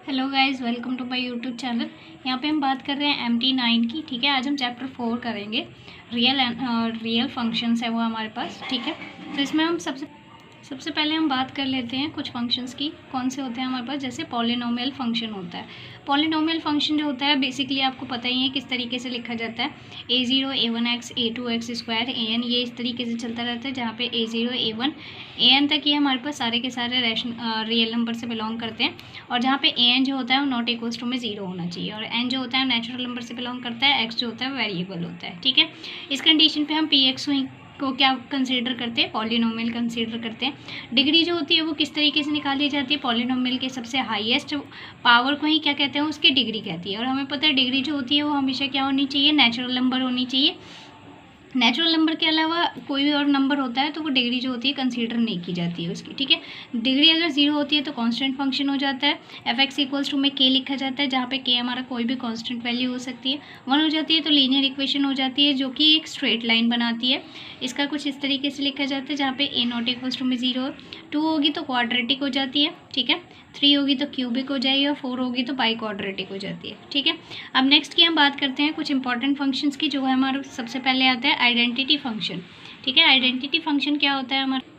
Hello guys, welcome to my YouTube channel. यहाँ पे हम बात कर रहे हैं MT9 की। ठीक है, आज हम चैप्टर 4 करेंगे। रियल फंक्शंस है वो हमारे पास। ठीक है, तो इसमें हम सबसे पहले हम बात कर लेते हैं कुछ फंक्शंस की। कौन से होते हैं हमारे पास, जैसे पॉलिनोमियल फंक्शन होता है। पॉलिनोमियल फंक्शन जो होता है बेसिकली आपको पता ही है किस तरीके से लिखा जाता है। A0 A1x A2x square an, ये इस तरीके से चलता रहता है, जहाँ पे A0 A1 an तक ये हमारे पास सारे के सारे रियल नंबर से बिलोंग करते हैं। और जहाँ पे an जो होता है वो नॉट इक्वल्स टू में 0 होना चाहिए, और n जो होता है नेचुरल नंबर से बिलोंग करता है, x जो होता है वेरिएबल होता है। ठीक है, इस कंडीशन पे हम px को क्या कंसीडर करते हैं, पॉलिनोमियल कंसीडर करते हैं। डिग्री जो होती है वो किस तरीके से निकाली जाती है, पॉलिनोमियल के सबसे हाईएस्ट पावर को ही क्या कहते हैं, उसकी डिग्री कहती है। और हमें पता है डिग्री जो होती है वो हमेशा क्या होनी चाहिए, नेचुरल नंबर होनी चाहिए। नेचुरल नंबर के अलावा कोई भी और नंबर होता है तो वो डिग्री जो होती है कंसीडर नहीं की जाती है उसकी। ठीक है, डिग्री अगर 0 होती है तो कांस्टेंट फंक्शन हो जाता है। f(x) इक्वल्स टू में k लिखा जाता है, जहाँ पे k हमारा कोई भी कांस्टेंट वैल्यू हो सकती है। 1 हो जाती है तो लीनियर इक्वेशन हो जाती है, जो कि एक स्ट्रेट लाइन बनाती है। इसका कुछ इस तरीके से लिखा जाता है, जहाँ पे a नॉट इक्वल्स टू में 0, 2 होगी तो क्वाड्रेटिक हो जाती है। ठीक है, 3 होगी तो क्यूबिक हो जाएगी, और 4 होगी तो बाई क्वाड्रेटिक हो जाती है। ठीक है, अब नेक्स्ट की हम बात करते हैं कुछ इंपॉर्टेंट फंक्शंस की, जो है हमारा सबसे पहले आता है आइडेंटिटी फंक्शन। ठीक है, आइडेंटिटी फंक्शन क्या होता है हमारा,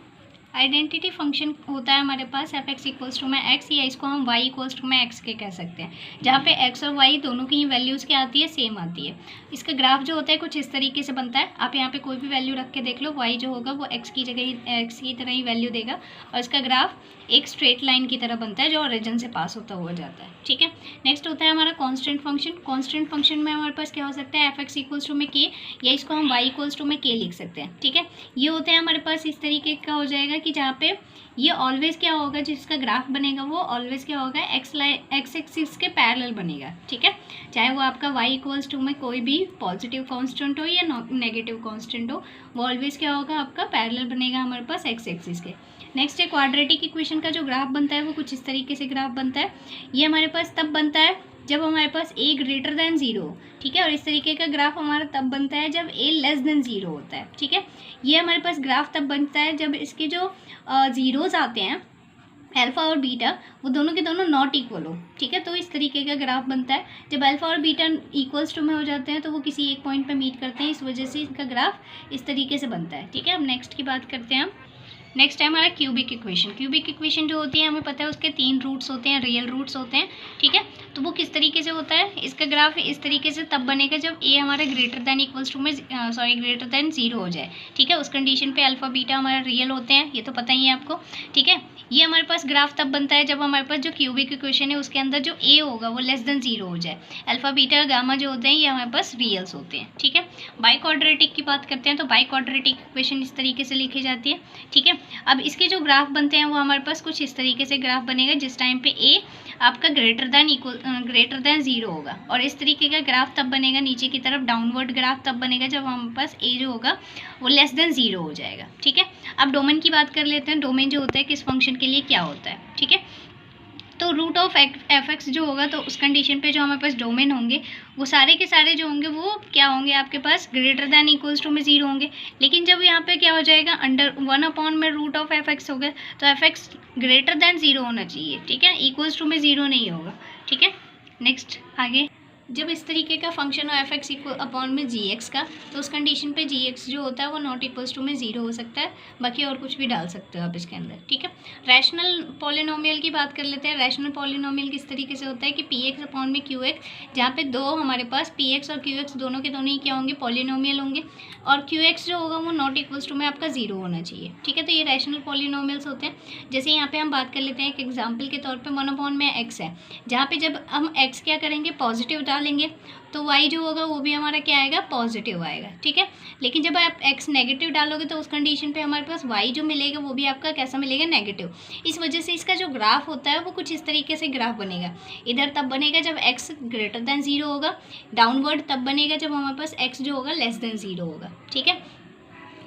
आइडेंटिटी फंक्शन होता है हमारे पास f(x) इक्वल्स टू में x, या इसको हम y इक्वल्स टू में x के कह सकते हैं, जहाँ पे x और y दोनों की ही वैल्यूज़ क्या आती है, सेम आती है। इसका ग्राफ जो होता है कुछ इस तरीके से बनता है। आप यहाँ पे कोई भी वैल्यू रख के देख लो, y जो होगा वो x की जगह ही x की तरह ही वैल्यू देगा, और इसका ग्राफ एक स्ट्रेट लाइन की तरह बनता है जो ओरिजिन से पास होता हुआ जाता है। ठीक है, नेक्स्ट होता है हमारा कांस्टेंट फंक्शन। कांस्टेंट फंक्शन में हमारे पास क्या हो सकता है, f(x) इक्वल्स टू में k, या इसको हम y इक्वल्स टू में k लिख सकते हैं। ठीक है, ये होता है हमारे पास इस तरीके का हो जाएगा कि जहाँ पे ये ऑलवेज क्या होगा, जिसका ग्राफ बनेगा वो ऑलवेज क्या होगा, एक्स एक्सिस के पैरेलल बनेगा। ठीक है, चाहे वो आपका y इक्वल्स टू में कोई भी पॉजिटिव कांस्टेंट हो या नेगेटिव कांस्टेंट हो, वो ऑलवेज क्या होगा, आपका पैरेलल बनेगा हमारे पास एक्स एक्सिस के। नेक्स्ट है क्वाड्रेटिक इक्वेशन का जो ग्राफ बनता है वो कुछ इस तरीके से ग्राफ बनता है। ये हमारे पास तब बनता है जब हमारे पास a ग्रेटर दैन 0। ठीक है, और इस तरीके का ग्राफ हमारा तब बनता है जब a लेस देन 0 होता है। ठीक है, ये हमारे पास ग्राफ तब बनता है जब इसके जो ज़ीरोज़ आते हैं, अल्फ़ा और बीटा, वो दोनों के दोनों नॉट इक्वल हो। ठीक है, तो इस तरीके का ग्राफ बनता है। जब अल्फ़ा और बीटा इक्वल्स टू में हो जाते हैं तो वो किसी एक पॉइंट पे मीट करते हैं, इस वजह से इसका ग्राफ इस तरीके से बनता है। ठीक है, अब नेक्स्ट की बात करते हैं हम। नेक्स्ट है हमारा क्यूबिक इक्वेशन। क्यूबिक इक्वेशन जो होती है हमें पता है उसके 3 रूट्स होते हैं, रियल रूट्स होते हैं। ठीक है, तो वो किस तरीके से होता है, इसका ग्राफ इस तरीके से तब बनेगा जब a हमारा ग्रेटर दैन इक्वल्स टू में ग्रेटर दैन 0 हो जाए। ठीक है, उस कंडीशन पे अल्फा बीटा हमारा रियल होते हैं, ये तो पता ही है आपको। ठीक है, ये हमारे पास ग्राफ तब बनता है जब हमारे पास जो क्यूबिक इक्वेशन है उसके अंदर जो a होगा वो लेस देन 0 हो जाए। अल्फा बीटा गामा जो होते हैं ये हमारे पास रियल्स होते हैं। ठीक है, बाई क्वाड्रेटिक की बात करते हैं तो बाई क्वाड्रेटिक इक्वेशन इस तरीके से लिखी जाती है। ठीक है, अब इसके जो ग्राफ बनते हैं वो हमारे पास कुछ इस तरीके से ग्राफ बनेगा, जिस टाइम पे a आपका ग्रेटर दैन 0 होगा, और इस तरीके का ग्राफ तब बनेगा, नीचे की तरफ डाउनवर्ड ग्राफ तब बनेगा जब हमारे पास a जो होगा वो लेस देन 0 हो जाएगा। ठीक है, अब डोमेन की बात कर लेते हैं। डोमेन जो होता है किस फंक्शन के लिए क्या होता है। ठीक है, तो रूट ऑफ f(x) जो होगा तो उस कंडीशन पे जो हमारे पास डोमेन होंगे वो सारे के सारे जो होंगे वो क्या होंगे, आपके पास ग्रेटर दैन इक्वल्स टू में 0 होंगे। लेकिन जब यहाँ पे क्या हो जाएगा, अंडर 1 में रूट ऑफ f(x) हो गया, तो f(x) ग्रेटर दैन 0 होना चाहिए। ठीक है, इक्वल्स टू में 0 नहीं होगा। ठीक है, नेक्स्ट आगे, जब इस तरीके का फंक्शन हो f(x) इक्वल अपॉन में gx का, तो उस कंडीशन पे gx जो होता है वो नॉट इक्वल्स टू में 0 हो सकता है, बाकी और कुछ भी डाल सकते हो आप इसके अंदर। ठीक है, रैशनल पॉलिनोमियल की बात कर लेते हैं। रैशनल पॉलिनोमियल किस तरीके से होता है कि px अपॉन में qx, जहाँ पे दो हमारे पास px और qx दोनों के दोनों ही क्या होंगे, पॉलिनोमियल होंगे, और qx जो होगा वो नॉट इक्वल्स टू में आपका 0 होना चाहिए। ठीक है, तो ये रैशनल पॉलिनोमियल्स होते हैं। जैसे यहाँ पे हम बात कर लेते हैं एक एग्जाम्पल के तौर पर 1 अपॉन में x है, जहाँ पे जब हम x क्या करेंगे, पॉजिटिव डालेंगे तो y जो होगा वो भी हमारा क्या आएगा, पॉजिटिव आएगा। ठीक है, लेकिन जब आप x नेगेटिव डालोगे तो उस कंडीशन पे हमारे पास y जो मिलेगा वो भी आपका कैसा मिलेगा, नेगेटिव। इस वजह से इसका जो ग्राफ होता है वो कुछ इस तरीके से ग्राफ बनेगा। इधर तब बनेगा जब x ग्रेटर दैन 0 होगा, डाउनवर्ड तब बनेगा जब हमारे पास x जो होगा लेस देन 0 होगा। ठीक है,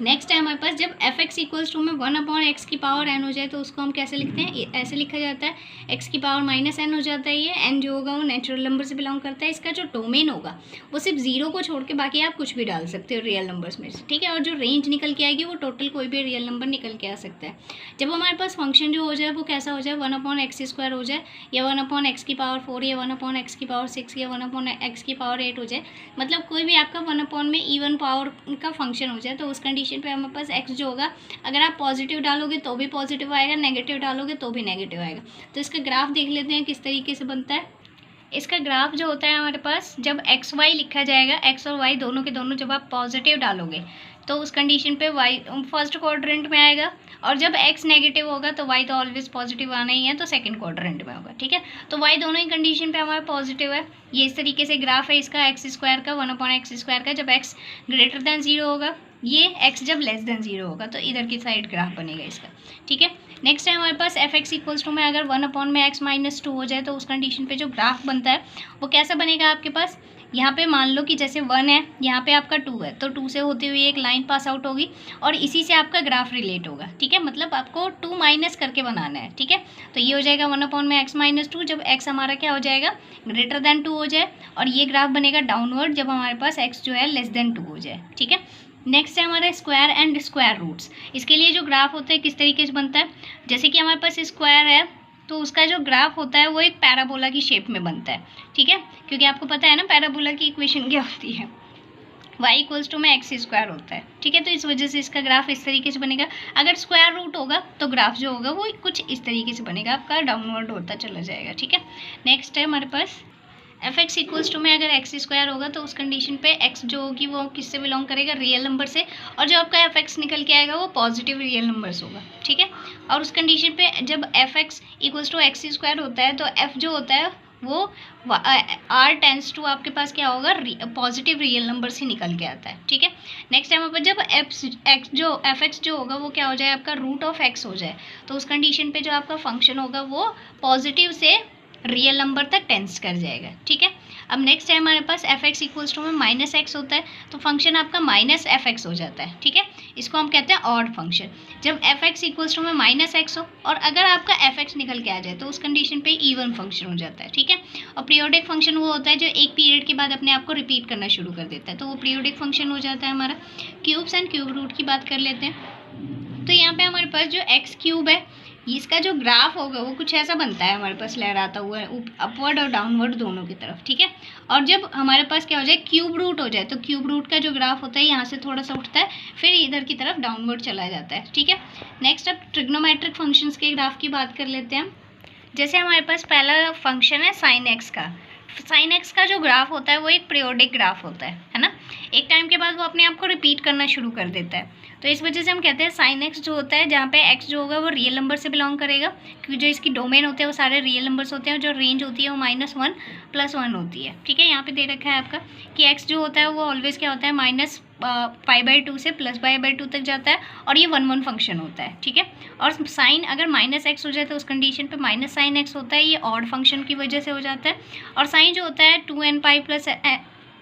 नेक्स्ट है हमारे पास जब एफ एक्स इक्वल्स टू में 1/x की पावर n हो जाए तो उसको हम कैसे लिखते हैं, ऐसे लिखा जाता है, x की पावर -n हो जाता है। ये n जो होगा वो नेचुरल नंबर से बिलोंग करता है। इसका जो डोमेन होगा वो सिर्फ 0 को छोड़ के बाकी आप कुछ भी डाल सकते हो रियल नंबर्स में से, ठीक है। और जो रेंज निकल के आएगी वो टोटल कोई भी रियल नंबर निकल के आ सकता है। जब हमारे पास फंक्शन जो हो जाए वो कैसा हो जाए, 1/x² हो जाए, या 1/x की पावर 4, या 1/x की पावर 6, या 1/x की पावर 8 हो जाए, मतलब कोई भी आपका 1 में इवन पावर का फंक्शन हो जाए, तो उस कंडीशन पे हमारे पास x जो होगा, अगर आप पॉजिटिव डालोगे तो भी पॉजिटिव आएगा, नेगेटिव डालोगे तो भी नेगेटिव आएगा। तो इसका ग्राफ देख लेते हैं किस तरीके से बनता है। इसका ग्राफ जो होता है हमारे पास, जब एक्स वाई लिखा जाएगा, एक्स और वाई दोनों के दोनों जब आप पॉजिटिव डालोगे तो उस कंडीशन पे वाई फर्स्ट क्वाड्रेंट में आएगा, और जब एक्स नेगेटिव होगा तो वाई तो ऑलवेज पॉजिटिव आना ही है, तो सेकंड क्वाड्रेंट में होगा, ठीक है। तो वाई दोनों ही कंडीशन पे हमारा पॉजिटिव है। ये इस तरीके से ग्राफ है इसका x² का, 1/x² का। जब x ग्रेटर देन 0 होगा, ये x जब लेस देन 0 होगा, तो इधर की साइड ग्राफ बनेगा इसका, ठीक है। नेक्स्ट है हमारे पास एफ एक्स इक्वल्स टू में अगर 1/x-2 हो जाए तो उस कंडीशन पे जो ग्राफ बनता है वो कैसा बनेगा आपके पास, यहाँ पे मान लो कि जैसे 1 है, यहाँ पे आपका 2 है, तो 2 से होती हुई एक लाइन पास आउट होगी और इसी से आपका ग्राफ रिलेट होगा, ठीक है। मतलब आपको 2 माइनस करके बनाना है, ठीक है। तो ये हो जाएगा 1/x-2 जब x हमारा क्या हो जाएगा, ग्रेटर देन 2 हो जाए, और ये ग्राफ बनेगा डाउनवर्ड जब हमारे पास x जो है लेस देन 2 हो जाए, ठीक है। नेक्स्ट है हमारे स्क्वायर एंड स्क्वायर रूट्स। इसके लिए जो ग्राफ होता है किस तरीके से बनता है, जैसे कि हमारे पास स्क्वायर है तो उसका जो ग्राफ होता है वो एक पैराबोला की शेप में बनता है, ठीक है। क्योंकि आपको पता है ना पैराबोला की इक्वेशन क्या होती है, y इक्वल्स टू में x² होता है, ठीक है। तो इस वजह से इसका ग्राफ इस तरीके से बनेगा। अगर स्क्वायर रूट होगा तो ग्राफ जो होगा वो कुछ इस तरीके से बनेगा, आपका डाउनवर्ड होता चला जाएगा, ठीक है। नेक्स्ट है हमारे पास एफ एक्स इक्वल्स टू में अगर x² होगा तो उस कंडीशन पे x जो होगी वो किससे बिलोंग करेगा, रियल नंबर से, और जो आपका एफ एक्स निकल के आएगा वो पॉजिटिव रियल नंबर्स होगा, ठीक है। और उस कंडीशन पे जब F x equals to x² होता है तो f जो होता है वो r टेंस टू आपके पास क्या होगा, पॉजिटिव रियल नंबर से निकल के आता है, ठीक है। नेक्स्ट टाइम पर जब एफ एक्स जो होगा वो क्या हो जाए, आपका √(x) हो जाए, तो उस कंडीशन पे जो आपका फंक्शन होगा वो पॉजिटिव से रियल नंबर तक टेंस कर जाएगा, ठीक है। अब नेक्स्ट है हमारे पास एफ एक्स इक्वल्स टू में -x होता है, तो फंक्शन आपका -f(x) हो जाता है, ठीक है। इसको हम कहते हैं ऑड फंक्शन। जब एफ एक्स इक्वल्स टू में -x हो और अगर आपका एफ एक्स निकल के आ जाए तो उस कंडीशन पे इवन फंक्शन हो जाता है, ठीक है। और पीरियोडिक फंक्शन वो होता है जो एक पीरियड के बाद अपने आप को रिपीट करना शुरू कर देता है, तो वो पीरियोडिक फंक्शन हो जाता है हमारा। क्यूब्स एंड क्यूब रूट की बात कर लेते हैं। तो यहाँ पे हमारे पास जो x³ है, इसका जो ग्राफ होगा वो कुछ ऐसा बनता है हमारे पास, लहराता हुआ अपवर्ड और डाउनवर्ड दोनों की तरफ, ठीक है। और जब हमारे पास क्या हो जाए, क्यूब रूट हो जाए, तो क्यूब रूट का जो ग्राफ होता है यहाँ से थोड़ा सा उठता है, फिर इधर की तरफ डाउनवर्ड चला जाता है, ठीक है। नेक्स्ट अब ट्रिग्नोमेट्रिक फंक्शंस के ग्राफ की बात कर लेते हैं हम। जैसे हमारे पास पहला फंक्शन है साइन एक्स का। साइन एक्स का जो ग्राफ होता है वो एक पीरियोडिक ग्राफ होता है ना। एक टाइम के बाद वो अपने आप को रिपीट करना शुरू कर देता है, तो इस वजह से हम कहते हैं साइन एक्स जो होता है, जहाँ पे एक्स जो होगा वो रियल नंबर से बिलोंग करेगा, क्योंकि जो इसकी डोमेन होते हैं वो सारे रियल नंबर्स होते हैं, जो रेंज होती है वो -1 + 1 होती है, ठीक है। यहाँ पे दे रखा है आपका कि एक्स जो होता है वो ऑलवेज क्या होता है, -π/2 से +π/2 तक जाता है, और ये 1/1 फंक्शन होता है, ठीक है। और साइन अगर -x हो जाए तो उस कंडीशन पे -sin x होता है, ये ऑड फंक्शन की वजह से हो जाता है। और साइन जो होता है 2nπ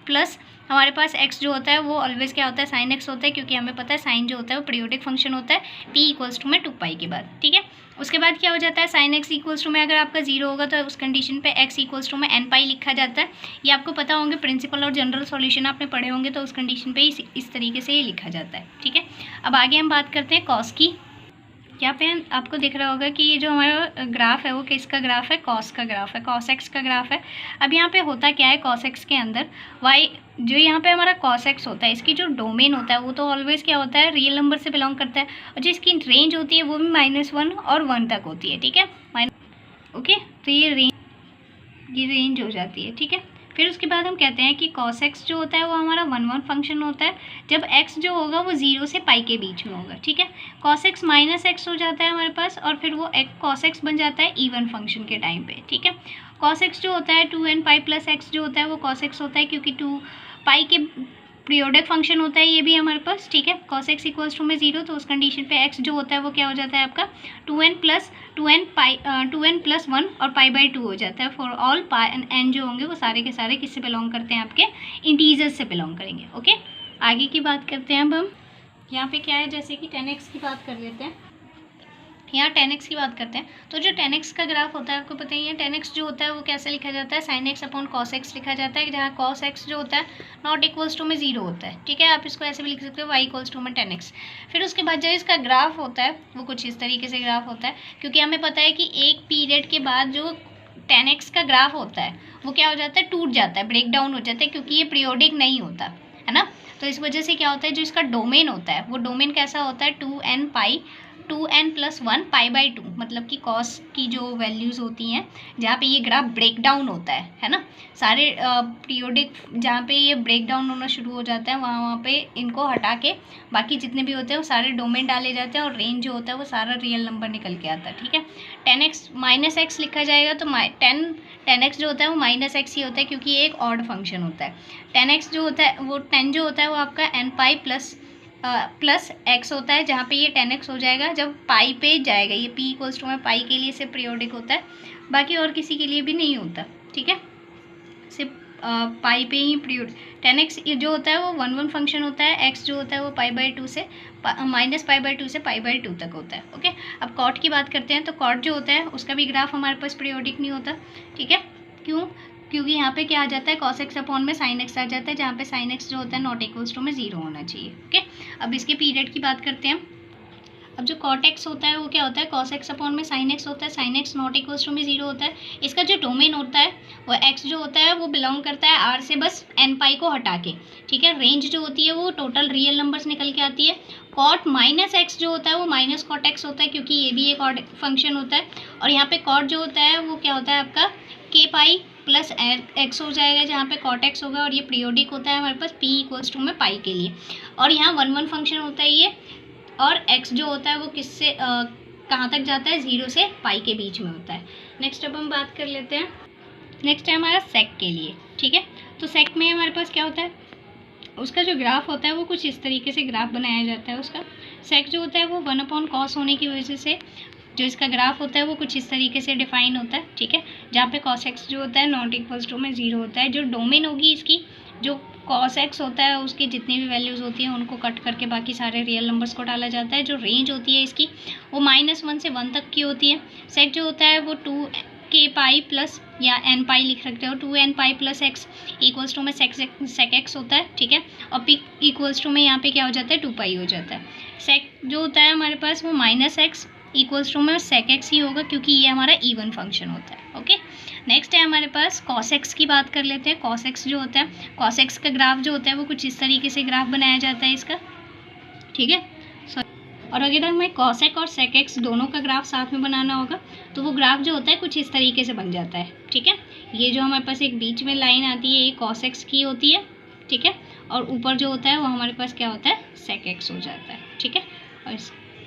प्लस हमारे पास x जो होता है वो ऑलवेज क्या होता है, sin x होता है, क्योंकि हमें पता है साइन जो होता है वो पीरियोडिक फंक्शन होता है p इक्वल्स टू में 2π के बाद, ठीक है। उसके बाद क्या हो जाता है, sin x इक्वल्स टू में अगर आपका 0 होगा तो उस कंडीशन पे x इक्वल्स टू में nπ लिखा जाता है। ये आपको पता होंगे, प्रिंसिपल और जनरल सॉल्यूशन आपने पढ़े होंगे, तो उस कंडीशन पे इस तरीके से ये लिखा जाता है, ठीक है। अब आगे हम बात करते हैं कॉस की। यहाँ पे आपको दिख रहा होगा कि ये जो हमारा ग्राफ है वो किसका ग्राफ है, कॉस का ग्राफ है, कॉस एक्स का ग्राफ है। अब यहाँ पे होता क्या है, कॉस एक्स के अंदर वाई जो यहाँ पे हमारा कॉस एक्स होता है, इसकी जो डोमेन होता है वो तो ऑलवेज क्या होता है, रियल नंबर से बिलोंग करता है, और जो इसकी रेंज होती है वो भी -1 और 1 तक होती है, ठीक है। ओके, तो ये रेंज हो जाती है, ठीक है। फिर उसके बाद हम कहते हैं कि cos x जो होता है वो हमारा 1/1 फंक्शन होता है, जब x जो होगा वो 0 से π के बीच में होगा, ठीक है। cos x -x हो जाता है हमारे पास, और फिर वो cos x बन जाता है इवन फंक्शन के टाइम पे, ठीक है। cos x जो होता है 2nπ + x जो होता है वो cos x होता है, क्योंकि 2π के पीरियोडिक फंक्शन होता है ये भी हमारे पास, ठीक है। cos x इक्वल्स टू में 0, तो उस कंडीशन पे x जो होता है वो क्या हो जाता है आपका 2n + 1 और π/2 हो जाता है। फॉर ऑल n जो होंगे वो सारे के सारे किससे बिलोंग करते हैं, आपके इंटीजर्स से बिलोंग करेंगे, ओके। आगे की बात करते हैं अब हम। यहाँ पे क्या है, जैसे कि 10x की बात कर लेते हैं, यहाँ 10x की बात करते हैं। तो जो 10x का ग्राफ होता है आपको पता ही है, 10x जो होता है वो कैसे लिखा जाता है, sin x upon cos x लिखा जाता है, जहाँ cos x जो होता है नॉट इक्वल्स टू में 0 होता है, ठीक है। आप इसको ऐसे भी लिख सकते हो y इक्वल्स टू में 10x। फिर उसके बाद जो इसका ग्राफ होता है वो कुछ इस तरीके से ग्राफ होता है, क्योंकि हमें पता है कि एक पीरियड के बाद जो 10x का ग्राफ होता है वो क्या हो जाता है, टूट जाता है, ब्रेक डाउन हो जाता है, क्योंकि ये पीरियोडिक नहीं होता है ना। तो इस वजह से क्या होता है, जो इसका डोमेन होता है वो डोमेन कैसा होता है, 2n+1 π/2, मतलब कि कॉस की जो वैल्यूज़ होती हैं जहाँ पे ये ग्राफ ब्रेक डाउन होता है ना। सारे पीरियोडिक जहाँ पे ये ब्रेक डाउन होना शुरू हो जाता है वहाँ पे इनको हटा के बाकी जितने भी होते हैं वो सारे डोमेन डाले जाते हैं और रेंज जो होता है वो सारा रियल नंबर निकल के आता है, ठीक है। 10x -x लिखा जाएगा तो 10x जो होता है वो -x ही होता है, क्योंकि ये एक ऑड फंक्शन होता है। 10x जो होता है वो 10 जो होता है वो आपका n प्लस x होता है, जहाँ पे ये 10x हो जाएगा जब पाई पे जाएगा। ये p इक्वल्स टू में पाई के लिए सिर्फ पीरियोडिक होता है, बाकी और किसी के लिए भी नहीं होता, ठीक है। सिर्फ पाई पे ही पीरियड 10x जो होता है वो 1 फंक्शन होता है, x जो होता है वो π/2 से -π/2 से π/2 तक होता है, ओके। अब कॉट की बात करते हैं, तो कॉट जो होता है उसका भी ग्राफ हमारे पास पीरियोडिक नहीं होता, ठीक है। क्यों? क्योंकि यहाँ पे क्या आ जाता है, cos x अपॉन में sin x आ जाता है, जहाँ पे sin x जो होता है नॉट इक्वल्स टू में 0 होना चाहिए, ओके। अब इसके पीरियड की बात करते हैं। अब जो cot x होता है वो क्या होता है, cos x अपॉन में sin x होता है, sin x not equals to में 0 होता है। इसका जो डोमेन होता है वो x जो होता है वो बिलोंग करता है r से बस n पाई को हटा के, ठीक है। रेंज जो होती है वो टोटल रियल नंबर्स निकल के आती है। cot -x जो होता है वो माइनस cot x होता है, क्योंकि ये भी एक ऑड फंक्शन होता है। और यहाँ पे cot जो होता है वो क्या होता है आपका k पाई प्लस x हो जाएगा, जहाँ पे cot x होगा, और ये पीरियोडिक होता है हमारे पास p इक्वल्स टू में पाई के लिए। और यहाँ 1 फंक्शन होता है ये, और x जो होता है वो किससे कहाँ तक जाता है, 0 से पाई के बीच में होता है। नेक्स्ट अब हम बात कर लेते हैं, नेक्स्ट है हमारा सेक के लिए, ठीक है। तो सेक में हमारे पास क्या होता है, उसका जो ग्राफ होता है वो कुछ इस तरीके से ग्राफ बनाया जाता है। उसका सेक जो होता है वो 1/cos होने की वजह से जो इसका ग्राफ होता है वो कुछ इस तरीके से डिफाइन होता है, ठीक है। जहाँ पे cos x जो होता है नॉट इक्वल्स टू में 0 होता है। जो डोमेन होगी इसकी, जो cos x होता है उसकी जितनी भी वैल्यूज़ होती हैं उनको कट करके बाकी सारे रियल नंबर्स को डाला जाता है। जो रेंज होती है इसकी वो -1 से 1 तक की होती है। सेक जो होता है वो 2k पाई प्लस या n पाई लिख सकते हो, 2n pi plus x equals to में सेक x होता है, ठीक है। और p इक्वल्स टू में यहाँ पे क्या हो जाता है, 2 पाई हो जाता है। सेक जो होता है हमारे पास वो -x इक्वल्स टू में सेक x ही होगा, क्योंकि ये हमारा इवन फंक्शन होता है, ओके। नेक्स्ट है हमारे पास cos x की बात कर लेते हैं। cos x जो होता है, cos x का ग्राफ जो होता है वो कुछ इस तरीके से ग्राफ बनाया जाता है इसका, ठीक है। और अगर हमें cos x और sec x दोनों का ग्राफ साथ में बनाना होगा तो वो ग्राफ जो होता है कुछ इस तरीके से बन जाता है, ठीक है। ये जो हमारे पास एक बीच में लाइन आती है ये cos x की होती है, ठीक है। और ऊपर जो होता है वो हमारे पास क्या होता है, sec x हो जाता है, ठीक है। और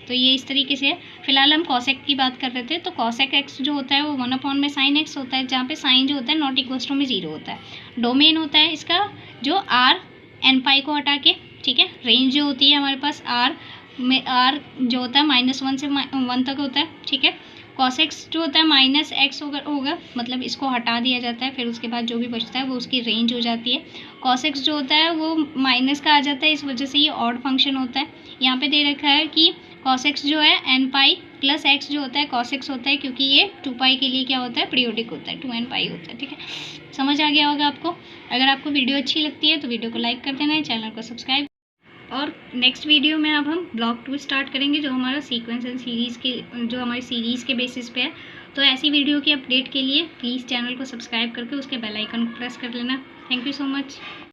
तो ये इस तरीके से है। फिलहाल हम cos x की बात कर रहे थे, तो cos x जो होता है वो 1 में sin x होता है, जहाँ पे sin जो होता है नॉट इक्वल्स टू में 0 होता है। डोमेन होता है इसका जो r n पाई को हटा के, ठीक है। रेंज जो होती है हमारे पास r में r जो होता है -1 से 1 तक होता है, ठीक है। cos x जो होता है -x होगा, मतलब इसको हटा दिया जाता है, फिर उसके बाद जो भी बचता है वो उसकी रेंज हो जाती है। cos x जो होता है वो माइनस का आ जाता है, इस वजह से ये ऑड फंक्शन होता है। यहाँ पे दे रखा है कि cos x जो है n पाई प्लस x जो होता है cos x होता है, क्योंकि ये 2 पाई के लिए क्या होता है, पीरियोडिक होता है, 2n पाई होता है, ठीक है। समझ आ गया होगा आपको। अगर आपको वीडियो अच्छी लगती है तो वीडियो को लाइक कर देना है, चैनल को सब्सक्राइब। और नेक्स्ट वीडियो में अब हम ब्लॉक 2 स्टार्ट करेंगे, जो हमारा सीक्वेंस एंड सीरीज़ के जो हमारी सीरीज़ के बेसिस पे है। तो ऐसी वीडियो की अपडेट के लिए प्लीज़ चैनल को सब्सक्राइब करके उसके बेल आइकन को प्रेस कर लेना। Thank you so much.